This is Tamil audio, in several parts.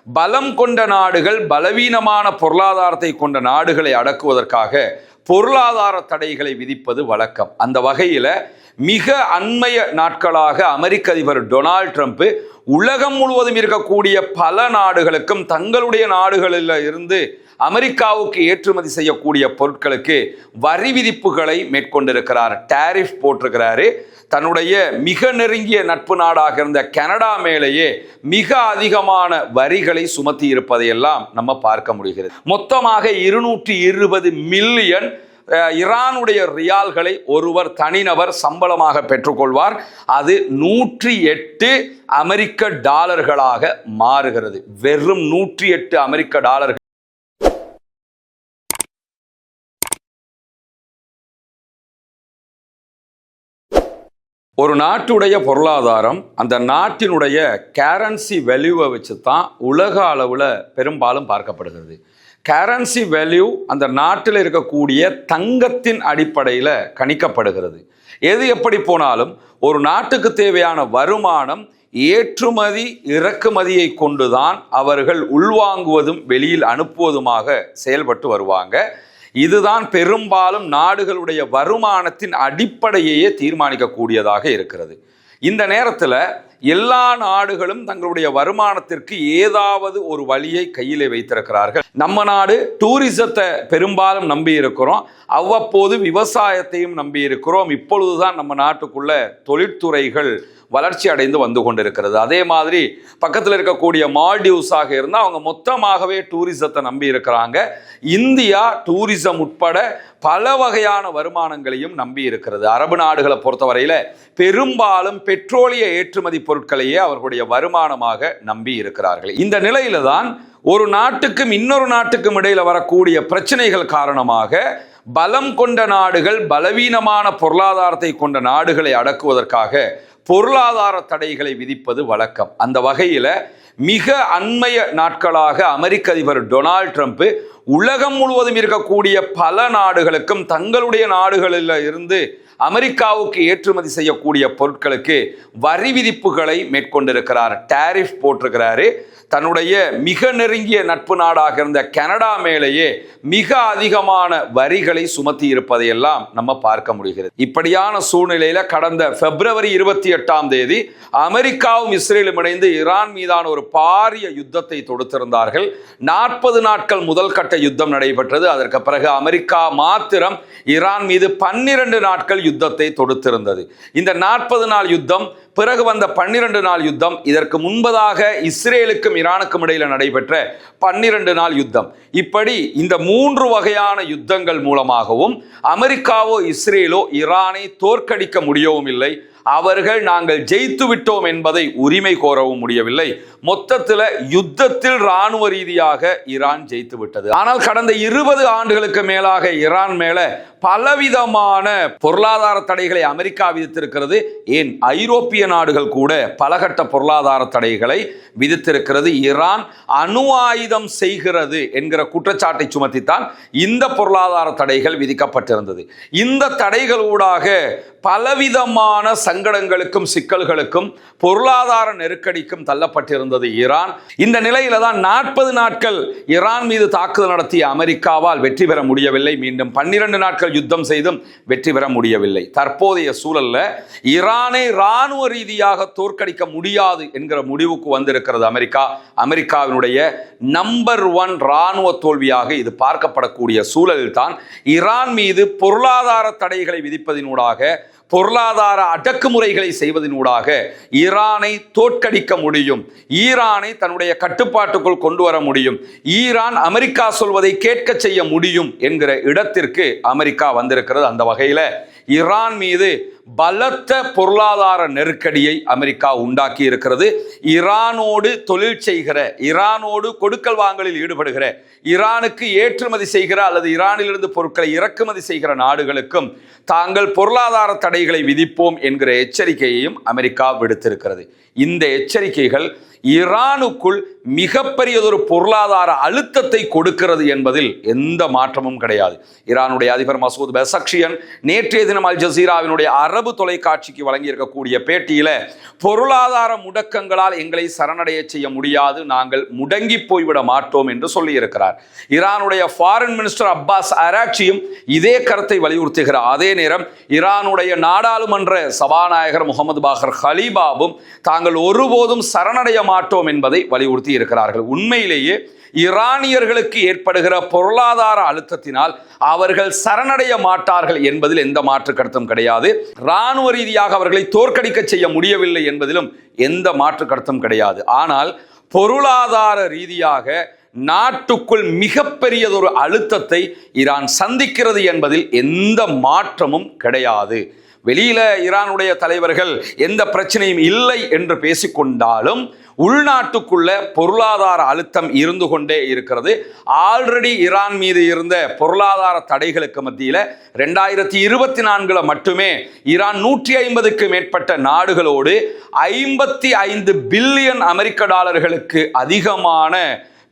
பலம் கொண்ட நாடுகள் பலவீனமான பொருளாதாரத்தை கொண்ட நாடுகளை அடக்குவதற்காக பொருளாதார தடைகளை விதிப்பது வழக்கம். அந்த வகையில் மிக அண்மைய நாட்களாக அமெரிக்க அதிபர் டொனால்ட் ட்ரம்ப் உலகம் முழுவதும் இருக்கக்கூடிய பல நாடுகளுக்கும் தங்களுடைய நாடுகளில் இருந்து அமெரிக்காவுக்கு ஏற்றுமதி செய்யக்கூடிய பொருட்களுக்கு வரி விதிப்புகளை மேற்கொண்டிருக்கிறார். டாரிஃப் போட்டிருக்கிறாரு. தன்னுடைய மிக நெருங்கிய நட்பு நாடாக இருந்த கனடா மேலேயே மிக அதிகமான வரிகளை சுமத்தி இருப்பதையெல்லாம் நம்ம பார்க்க முடிகிறது. மொத்தமாக 220 மில்லியன் ஈரானுடைய ரியால்களை ஒருவர் தனிநபர் சம்பளமாக பெற்றுக்கொள்வார். அது 108 அமெரிக்க டாலர்களாக மாறுகிறது. வெறும் 108 அமெரிக்க டாலர்கள். ஒரு நாட்டுடைய பொருளாதாரம் அந்த நாட்டினுடைய கரன்சி வேல்யூவை வச்சு தான் உலக அளவில் பெரும்பாலும் பார்க்கப்படுகிறது. கரன்சி வேல்யூ அந்த நாட்டில் இருக்கக்கூடிய தங்கத்தின் அடிப்படையில் கணிக்கப்படுகிறது. எது எப்படி போனாலும் ஒரு நாட்டுக்கு தேவையான வருமானம் ஏற்றுமதி இறக்குமதியை கொண்டுதான் அவர்கள் உள்வாங்குவதும் வெளியில் அனுப்புவதுமாக செயல்பட்டு வருவாங்க. இதுதான் பெரும்பாலும் நாடுகளுடைய வருமானத்தின் அடிப்படையே தீர்மானிக்கக்கூடியதாக இருக்கிறது. இந்த நேரத்தில் எல்லா நாடுகளும் தங்களுடைய வருமானத்திற்கு ஏதாவது ஒரு வழியை கையிலே வைத்திருக்கிறார்கள். நம்ம நாடு டூரிசத்தை பெரும்பாலும் நம்பி இருக்கிறோம். அவ்வப்போது விவசாயத்தையும் நம்பி இருக்கிறோம். இப்பொழுதுதான் நம்ம நாட்டுக்குள்ள தொழிற்துறைகள் வளர்ச்சி அடைந்து வந்து கொண்டிருக்கிறது. அதே மாதிரி பக்கத்தில் இருக்கக்கூடிய மால்டிவ்ஸாக இருந்தால் அவங்க மொத்தமாகவே டூரிசத்தை நம்பி இருக்கிறாங்க. இந்தியா டூரிசம் உட்பட பல வகையான வருமானங்களையும் நம்பி இருக்கிறது. அரபு நாடுகளை பொறுத்தவரையில் பெரும்பாலும் பெட்ரோலிய ஏற்றுமதி பொருட்களையே அவர்களுடைய வருமானமாக நம்பி இருக்கிறார்கள். இந்த நிலையில தான் ஒரு நாட்டுக்கும் இன்னொரு நாட்டுக்கும் இடையில வரக்கூடிய பிரச்சனைகள் காரணமாக பலம் கொண்ட நாடுகள் பலவீனமான பொருளாதாரத்தை கொண்ட நாடுகளை அடக்குவதற்காக பொருளாதார தடைகளை விதிப்பது வழக்கம். அந்த வகையில் மிக அண்மைய நாட்களாக அமெரிக்க அதிபர் டொனால்ட் ட்ரம்ப் உலகம் முழுவதும் இருக்கக்கூடிய பல நாடுகளுக்கும் தங்களுடைய நாடுகளில் இருந்து அமெரிக்காவுக்கு ஏற்றுமதி செய்யக்கூடிய பொருட்களுக்கு வரி விதிப்புகளை மேற்கொண்டிருக்கிறார். டாரிஃப் போட்டிருக்கிறாரு. தன்னுடைய மிக நெருங்கிய நட்பு நாடாக இருந்த கனடா மேலேயே மிக அதிகமான வரிகளை சுமத்தி இருப்பதையெல்லாம் நம்ம பார்க்க முடிகிறது. இப்படியான சூழ்நிலையில கடந்த பிப்ரவரி 28 அமெரிக்காவும் இஸ்ரேலும் இணைந்து ஈரான் மீதான ஒரு பாரிய யுத்தத்தை தொடுத்திருந்தார்கள். 40 நாட்கள் முதல் கட்ட யுத்தம் நடைபெற்றது. அதற்கு பிறகு அமெரிக்கா மாத்திரம் ஈரான் மீது 12 நாட்கள் யுத்தத்தை தொடுத்திருந்தது. இந்த 40 நாள் யுத்தம், பிறகு வந்த 12 நாள் யுத்தம், இதற்கு முன்பதாக இஸ்ரேலுக்கும் ஈரானுக்கும் இடையில் நடைபெற்ற 12 நாள் யுத்தம், இப்படி இந்த 3 வகையான யுத்தங்கள் மூலமாகவும் அமெரிக்காவோ இஸ்ரேலோ ஈரானை தோற்கடிக்க முடியவும் இல்லை. அவர்கள் நாங்கள் ஜெயித்து விட்டோம் என்பதை உரிமை கோரவும் முடியவில்லை. மொத்தத்தில் யுத்தத்தில் இராணுவ ரீதியாக ஈரான் ஜெயித்து விட்டது. ஆனால் கடந்த 20 ஆண்டுகளுக்கு மேலாக ஈரான் மேல பலவிதமான பொருளாதார தடைகளை அமெரிக்கா விதித்திருக்கிறது. ஏன் ஐரோப்பிய நாடுகள் கூட பலகட்ட பொருளாதார தடைகளை விதித்திருக்கிறது. ஈரான் அணு ஆயுதம் செய்கிறது என்கிற குற்றச்சாட்டை சுமத்தித்தான் இந்த பொருளாதார தடைகள் விதிக்கப்பட்டிருந்தது. இந்த தடைகளூடாக பலவிதமான சங்கடங்களுக்கும் சிக்கல்களுக்கும் பொருளாதார நெருக்கடிக்கும் தள்ளப்பட்டிருந்தது ஈரான். இந்த நிலையில தான் 40 நாட்கள் ஈரான் மீது தாக்குதல் நடத்திய அமெரிக்காவால் வெற்றி பெற முடியவில்லை. மீண்டும் 12 நாட்கள் யுத்தம் செய்தும் வெற்றி பெற முடியவில்லை. தற்போதைய சூழல்ல ஈரானை இராணுவ ரீதியாக தோற்கடிக்க முடியாது என்கிற முடிவுக்கு வந்திருக்கிறது அமெரிக்கா. அமெரிக்காவினுடைய நம்பர் 1 இராணுவ தோல்வியாக இது பார்க்கப்படக்கூடிய சூழலில் தான் ஈரான் மீது பொருளாதார தடைகளை விதிப்பதினூடாக, பொருளாதார அடக்குமுறைகளை செய்வதனூடாக ஈரானை தோற்கடிக்க முடியும், ஈரானை தன்னுடைய கட்டுப்பாட்டுக்குள் கொண்டு வர முடியும், ஈரான் அமெரிக்கா சொல்வதை கேட்க செய்ய முடியும் என்கிற இடத்திற்கு அமெரிக்கா வந்திருக்கிறது. அந்த வகையில் ஈரான் மீது பலத்த பொருளாதார நெருக்கடியை அமெரிக்கா உண்டாக்கி இருக்கிறது. ஈரானோடு தொழில் செய்கிற, ஈரானோடு கொடுக்கல் வாங்கலில் ஈடுபடுகிற, ஈரானுக்கு ஏற்றுமதி செய்கிற அல்லது ஈரானிலிருந்து பொருட்களை இறக்குமதி செய்கிற நாடுகளுக்கும் தாங்கள் பொருளாதார தடைகளை விதிப்போம் என்கிற எச்சரிக்கையையும் அமெரிக்கா விடுத்திருக்கிறது. இந்த எச்சரிக்கைகள் ஈரானுக்குள் மிகப்பெரியதொரு பொருளாதார அழுத்தத்தை கொடுக்கிறது என்பதில் எந்த மாற்றமும் கிடையாது. ஈரானுடைய அதிபர் மசூத் பெசக்ஷியன் நேற்றைய தினம் அல் ஜசீராவினுடைய அரபு தொலைக்காட்சிக்கு வழங்கியிருக்கக்கூடிய பேட்டியில பொருளாதார முடக்கங்களால் எங்களை சரணடைய செய்ய முடியாது, நாங்கள் முடங்கி போய்விட மாட்டோம் என்று சொல்லியிருக்கிறார். ஈரானுடைய ஃபாரின் மினிஸ்டர் அப்பாஸ் அராக்சியும் இதே கருத்தை வலியுறுத்துகிறார். அதே நேரம் ஈரானுடைய நாடாளுமன்ற சபாநாயகர் முகமது பாகர் ஹலீபாவும் தாங்கள் ஒருபோதும் சரணடைய மாட்டோம் என்பதை வலியுறுத்தி இருக்கிறார்கள். உண்மையிலேயே ஈரானியர்களுக்கு ஏற்படுகிற பொருளாதார அழுத்தத்தினால் அவர்கள் சரணடைய மாட்டார்கள் என்பதில் எந்த மாற்று கருத்தும் கிடையாது. இராணுவ ரீதியாக அவர்களை தோற்கடிக்க செய்ய முடியவில்லை என்பதிலும் எந்த மாற்று கருத்தும் கிடையாது. ஆனால் பொருளாதார ரீதியாக நாட்டுக்குள் மிகப்பெரியதொரு அழுத்தத்தை ஈரான் சந்திக்கிறது என்பதில் எந்த மாற்றமும் கிடையாது. வெளியில ஈரானுடைய தலைவர்கள் எந்த பிரச்சனையும் இல்லை என்று பேசிக்கொண்டாலும் உள்நாட்டுக்குள்ள பொருளாதார அழுத்தம் இருந்து கொண்டே இருக்கிறது. ஆல்ரெடி ஈரான் மீது இருந்த பொருளாதார தடைகளுக்கு மத்தியில் 2024 மட்டுமே ஈரான் 150க்கு மேற்பட்ட நாடுகளோடு 55 பில்லியன் அமெரிக்க டாலர்களுக்கு அதிகமான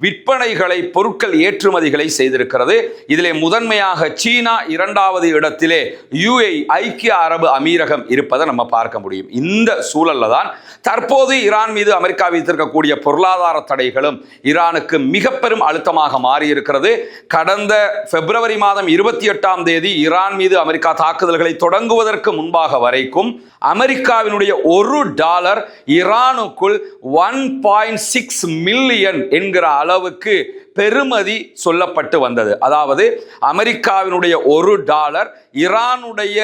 விற்பனைகளை, பொருட்கள் ஏற்றுமதிகளை செய்திருக்கிறது. இதிலே முதன்மையாக சீனா, இரண்டாவது இடத்திலே UAE ஐக்கிய அரபு அமீரகம் இருப்பதை நம்ம பார்க்க முடியும். இந்த சூழல்ல தான் தற்போது ஈரான் மீது அமெரிக்கா வைத்திருக்கக்கூடிய பொருளாதார தடைகளும் ஈரானுக்கு மிக பெரும் அழுத்தமாக மாறியிருக்கிறது. கடந்த பிப்ரவரி மாதம் 28ஆம் தேதி ஈரான் மீது அமெரிக்கா தாக்குதல்களை தொடங்குவதற்கு முன்பாக வரைக்கும் அமெரிக்காவினுடைய $1 ஈரானுக்குள் 1.6 மில்லியன் என்கிற அளவுக்கு பெருமதி சொல்லப்பட்டு வந்தது. அதாவது அமெரிக்காவினுடைய $1 ஈரானுடைய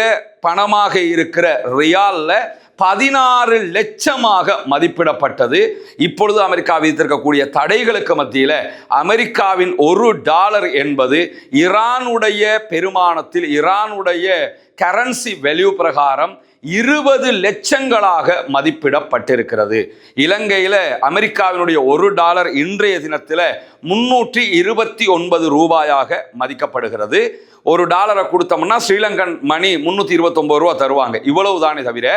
பணமாக இருக்கிற ரியால்ல 16 லட்சமாக மதிப்பிடப்பட்டது. இப்பொழுது அமெரிக்கா விதித்திருக்கக்கூடிய தடைகளுக்கு மத்தியில் அமெரிக்காவின் $1 என்பது ஈரானுடைய பெருமானத்தில், ஈரானுடைய கரன்சி வேல்யூ பிரகாரம் 20 லட்சங்களாக மதிப்பிடப்பட்டிருக்கிறது. இலங்கையில அமெரிக்காவினுடைய $1 இன்றைய தினத்தில் 329 ரூபாயாக மதிக்கப்படுகிறது. $1 கொடுத்தோம்னா ஸ்ரீலங்கன் மணி 329 ரூபா தருவாங்க, இவ்வளவு தானே தவிர.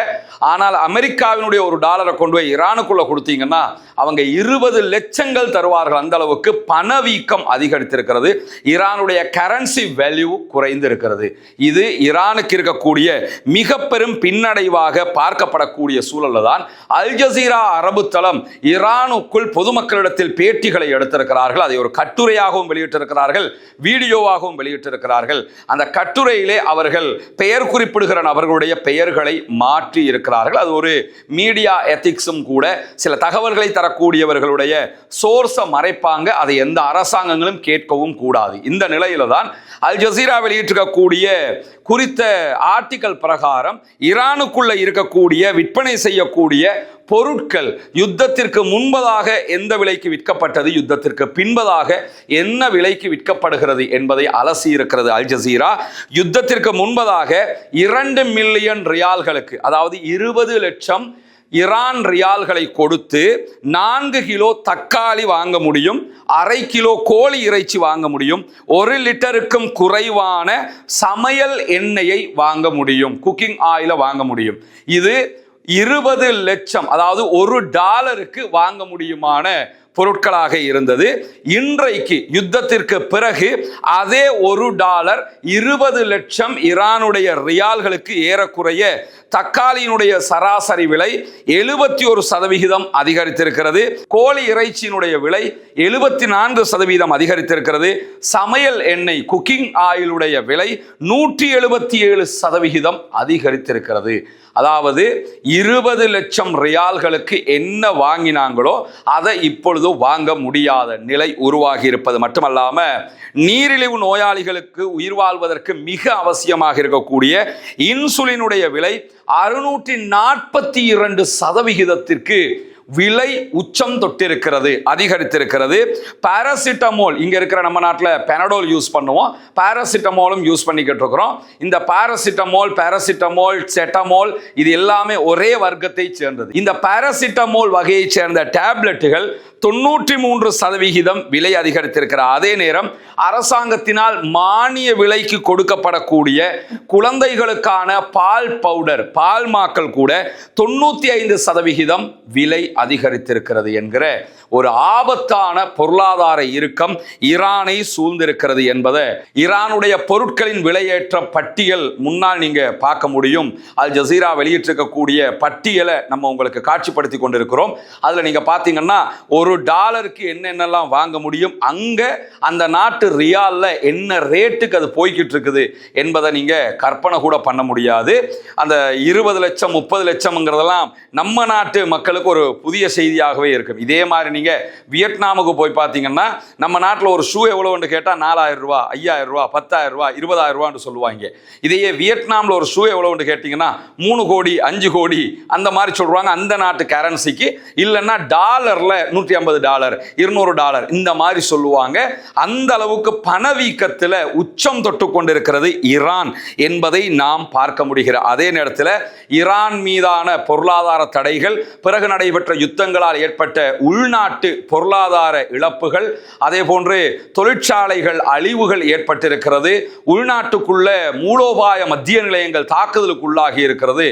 ஆனால் அமெரிக்காவினுடைய $1 கொண்டு போய் ஈரானுக்குள்ள கொடுத்தீங்கன்னா அவங்க 20 லட்சங்கள் தருவார்கள். அந்த அளவுக்கு பணவீக்கம் அதிகரித்திருக்கிறது. ஈரானுடைய கரன்சி வேல்யூ குறைந்து இருக்கிறது. இது ஈரானுக்கு இருக்கக்கூடிய மிக பெரும் பின்னடைவாக பார்க்கப்படக்கூடிய சூழல்ல தான் அல் ஜசீரா அரபு தளம் ஈரானுக்குள் பொதுமக்களிடத்தில் பேட்டிகளை எடுத்திருக்கிறார்கள். அதை ஒரு கட்டுரையாகவும் வெளியிட்டிருக்கிறார்கள், வீடியோவாகவும் வெளியிட்டிருக்கிறார்கள். அந்த கட்டுரையிலே அவர்கள் பெயர் குறிப்பிடுகிற நபர்களுடைய பெயர்களை மாற்றி இருக்கிறார்கள். அது ஒரு மீடியா எத்திக்ஸும் கூட. சில தகவல்களை தரக்கூடியவர்களுடைய சோர்ஸை மறைப்பாங்க, அதை எந்த அரசாங்கங்களும் கேட்கவும் கூடாது. இந்த நிலையில தான் அல் ஜசீரா வெளியிட்டிருக்கக்கூடிய குறித்த ஆர்டிக்கல் பிரகாரம் ஈரானுக்குள்ள இருக்கக்கூடிய விற்பனை செய்யக்கூடிய பொருட்கள் யுத்தத்திற்கு முன்பதாக எந்த விலைக்கு விற்கப்பட்டது, யுத்தத்திற்கு பின்பதாக என்ன விலைக்கு விற்கப்படுகிறது என்பதை அலசி இருக்கிறது அல் ஜசீரா. யுத்தத்திற்கு முன்பதாக 2 மில்லியன் ரியால்களுக்கு, அதாவது 20 லட்சம் ஈரான் ரியால்களை கொடுத்து 4 கிலோ தக்காளி வாங்க முடியும், 1/2 கிலோ கோழி இறைச்சி வாங்க முடியும், 1 லிட்டருக்கும் குறைவான சமையல் எண்ணெயை வாங்க முடியும், குக்கிங் ஆயிலை வாங்க முடியும். இது 20 லட்சம், அதாவது $1 வாங்க முடியுமான பொருட்களாக இருந்தது. இன்றைக்கு யுத்தத்திற்கு பிறகு அதே $1 20 லட்சம் ஈரானுடைய ரியால்களுக்கு ஏறக்குறைய தக்காளியினுடைய சராசரி விலை 71% அதிகரித்திருக்கிறது. கோழி இறைச்சியினுடைய விலை 74% அதிகரித்திருக்கிறது. சமையல் எண்ணெய், குக்கிங் ஆயிலுடைய விலை 177% அதிகரித்திருக்கிறது. அதாவது 20 லட்சம் ரியால்களுக்கு என்ன வாங்கினாங்களோ அதை இப்பொழுது வாங்க முடியாத நிலை உருவாகி இருப்பது மட்டுமல்லாம, நீரிழிவு நோயாளிகளுக்கு உயிர் வாழ்வதற்கு மிக அவசியமாக இருக்கக்கூடிய இன்சுலினுடைய விலை 642% விலை உச்சம் தொட்டிருக்கிறது, அதிகரித்திருக்கிறது. பாராசிட்டமோல், இங்க இருக்கிற நம்ம நாட்டில் பெனடோல் யூஸ் பண்ணுவோம், பாராசிட்டமோலும் யூஸ் பண்ணிக்கிட்டு இருக்கிறோம். இந்த பாராசிட்டமோல், செட்டமோல் இது எல்லாமே ஒரே வர்க்கத்தை சேர்ந்தது. இந்த பாராசிட்டமோல் வகையை சேர்ந்த டேப்லெட்டுகள் 93% விலை அதிகரித்திருக்கிற அதே நேரம் அரசாங்கத்தினால் மானிய விலைக்கு கொடுக்கப்படக்கூடிய குழந்தைகளுக்கான பால் பவுடர், பால் மாக்கள் கூட 95% விலை அதிகரித்திருக்கிறது என்கிற ஒரு ஆபத்தான பொருளாதார இறுக்கம் ஈரானை சூழ்ந்திருக்கிறது என்பதை ஈரானுடைய பொருட்களின் விலையேற்ற பட்டியல் முன்னால் நீங்க பார்க்க முடியும். அல் ஜசீரா வெளியிட்டிருக்கக்கூடிய பட்டியலை நம்ம உங்களுக்கு காட்சிப்படுத்தி கொண்டிருக்கிறோம். அதுல நீங்க பாத்தீங்கன்னா $1 என்னென்னலாம் வாங்க முடியும், அங்க அந்த நாட்டு ரியால்ல என்ன ரேட்டுக்கு அது போய்கிட்டு இருக்குது என்பதை நீங்க கற்பனை கூட பண்ண முடியாது. அந்த 20 லட்சம் 30 லட்சம்ங்கிறதெல்லாம் நம்ம நாட்டு மக்களுக்கு ஒரு புதிய செய்தியாகவே இருக்கும். இதே மாதிரி நீங்க வியட்நாமுக்கு போய் பார்த்தீங்கன்னா நம்ம நாட்டில் ஒரு ஷூ எவ்வளவுன்னு கேட்டால் 4000 ரூபா, 5000 ரூபா, 10000 ரூபா, 20000 ரூபான்னு சொல்லுவாங்க. இதையே வியட்நாமில் ஒரு ஷூ எவ்வளவுன்னு கேட்டீங்கன்னா 3 கோடி 5 கோடி அந்த மாதிரி சொல்றாங்க அந்த நாட்டு கரன்சிக்கு. இல்லைன்னா டாலர்ல $150 $200 இந்த மாதிரி சொல்லுவாங்க. அந்த அளவுக்கு பணவீக்கத்தில் உச்சம் தொட்டு கொண்டிருக்கிறது ஈரான் என்பதை நாம் பார்க்க முடிகிற அதே நேரத்தில் ஈரான் மீதான பொருளாதார தடைகள், பிறகு நடைபெற்ற யுத்தங்களால் ஏற்பட்ட உள்நாட்டு பொருளாதார இழப்புகள், அதே போன்று தொழிற்சாலைகள் அழிவுகள் ஏற்பட்டிருக்கிறது. உள்நாட்டுக்குள்ள மூலோபாய மத்திய நிலையங்கள் தாக்குதலுக்கு உள்ளாகி இருக்கிறது.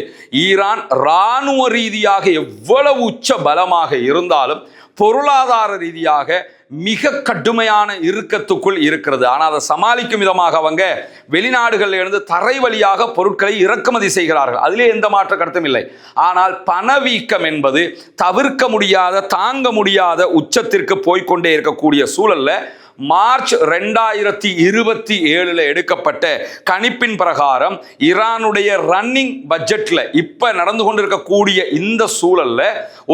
ஈரான் இராணுவ ரீதியாக எவ்வளவு உச்ச பலமாக இருந்தாலும் பொருளாதார ரீதியாக மிக கடுமையான இறுக்கத்துக்குள் இருக்கிறது. ஆனால் அதை சமாளிக்கும் விதமாக அவங்க வெளிநாடுகளில் இருந்து தரை வழியாக பொருட்களை இறக்குமதி செய்கிறார்கள். அதிலே எந்த மாற்ற கருத்தும் இல்லை. ஆனால் பணவீக்கம் என்பது தவிர்க்க முடியாத, தாங்க முடியாத உச்சத்திற்கு போய்கொண்டே இருக்கக்கூடிய சூழல்ல மார்ச் 2027 எடுக்கப்பட்ட கணிப்பின் பிரகாரம் ஈரானுடைய ரன்னிங் பட்ஜெட்ல இப்ப நடந்து கொண்டிருக்கக்கூடிய இந்த சூழல்ல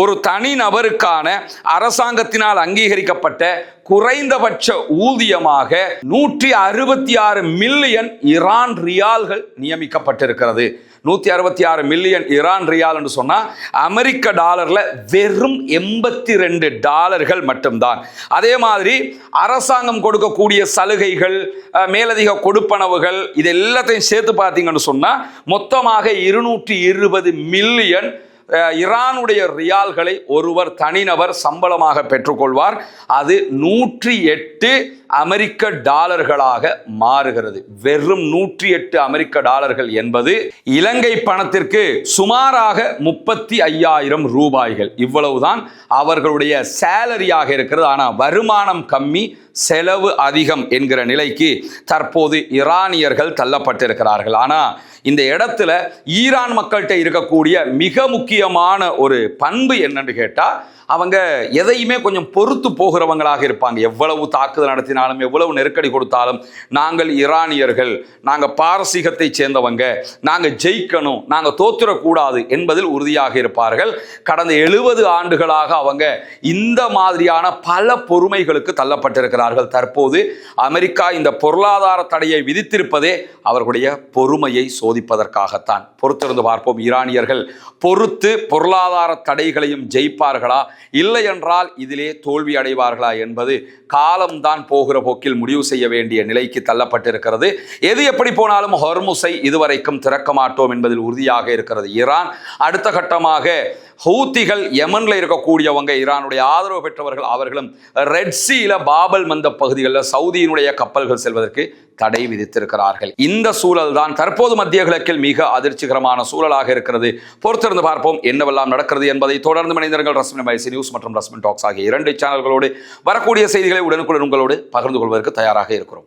ஒரு தனி நபருக்கான அரசாங்கத்தினால் அங்கீகரிக்கப்பட்ட குறைந்தபட்ச ஊதியமாக 166 மில்லியன் ஈரான் ரியால்கள் நியமிக்கப்பட்டிருக்கிறது. 166 மில்லியன் ஈரான் ரியால் என்று சொன்னா அமெரிக்க டாலர்ல வெறும் $82 மட்டும்தான். அதே மாதிரி அரசாங்கம் கொடுக்கக்கூடிய சலுகைகள், மேலதிக கொடுப்பனவுகள், இது எல்லாத்தையும் சேர்த்து பார்த்தீங்கன்னு சொன்னா மொத்தமாக 220 மில்லியன் ஈரானுடைய ரியால்களை ஒருவர் தனிநபர் சம்பளமாக பெற்றுக்கொள்வார். அது 108 அமெரிக்க டாலர்களாக மாறுகிறது. வெறும் 108 அமெரிக்க டாலர்கள் என்பது இலங்கை பணத்திற்கு சுமாராக 35,000 ரூபாய்கள். இவ்வளவுதான் அவர்களுடைய சேலரியாக இருக்கிறது. ஆனால் வருமானம் கம்மி, செலவு அதிகம் என்கிற நிலைக்கு தற்போது ஈரானியர்கள் தள்ளப்பட்டிருக்கிறார்கள். ஆனால் இந்த இடத்துல ஈரான் மக்கள்கிட்ட இருக்கக்கூடிய மிக முக்கியமான ஒரு பண்பு என்னன்னு கேட்டா, அவங்க எதையுமே கொஞ்சம் பொறுத்து போகிறவங்களாக இருப்பாங்க. எவ்வளவு தாக்குதல் நடத்தினாலும், எவ்வளவு நெருக்கடி கொடுத்தாலும், நாங்கள் ஈரானியர்கள், நாங்கள் பாரசீகத்தை சேர்ந்தவங்க, நாங்கள் ஜெயிக்கணும், நாங்கள் தோற்றுறக்கூடாது என்பதில் உறுதியாக இருப்பார்கள். கடந்த 70 ஆண்டுகளாக அவங்க இந்த மாதிரியான பல பொறுமைகளுக்கு தள்ளப்பட்டிருக்கிறார்கள். தற்போது அமெரிக்கா இந்த பொருளாதார தடையை விதித்திருப்பதே அவர்களுடைய பொறுமையை சோதிப்பதற்காகத்தான். பொறுத்திருந்து பார்ப்போம். ஈரானியர்கள் பொறுத்து பொருளாதார தடைகளையும் ஜெயிப்பார்களா, இல்லை என்றால் இதிலே தோல்வி அடைவார்களா என்பது காலம்தான் போகிற போக்கில் முடிவு செய்ய வேண்டிய நிலைக்கு தள்ளப்பட்டிருக்கிறது. எது எப்படி போனாலும் ஹொர்முஸை இதுவரைக்கும் திறக்க மாட்டோம் என்பதில் உறுதியாக இருக்கிறது ஈரான். அடுத்த கட்டமாக ஹூத்திகள், யமன்ல இருக்கக்கூடியவங்க, ஈரானுடைய ஆதரவு பெற்றவர்கள், அவர்களும் ரெட் சீல பாபல் மந்த பகுதிகளில் சவுதியினுடைய கப்பல்கள் செல்வதற்கு தடை விதித்திருக்கிறார்கள். இந்த சூழல் தான் தற்போது மத்திய கிழக்கில் மிக அதிர்ச்சிகரமான சூழலாக இருக்கிறது. பொறுத்திருந்து பார்ப்போம் என்னவெல்லாம் நடக்கிறது என்பதை. தொடர்ந்து மனிதர்கள் ரஸ்மின் வைசி நியூஸ் மற்றும் ரஸ்மின் டாக்ஸ் ஆகிய 2 சேனல்களோடு வரக்கூடிய செய்திகளை உடனுக்குடன் உங்களோடு பகிர்ந்து கொள்வதற்கு தயாராக இருக்கிறோம்.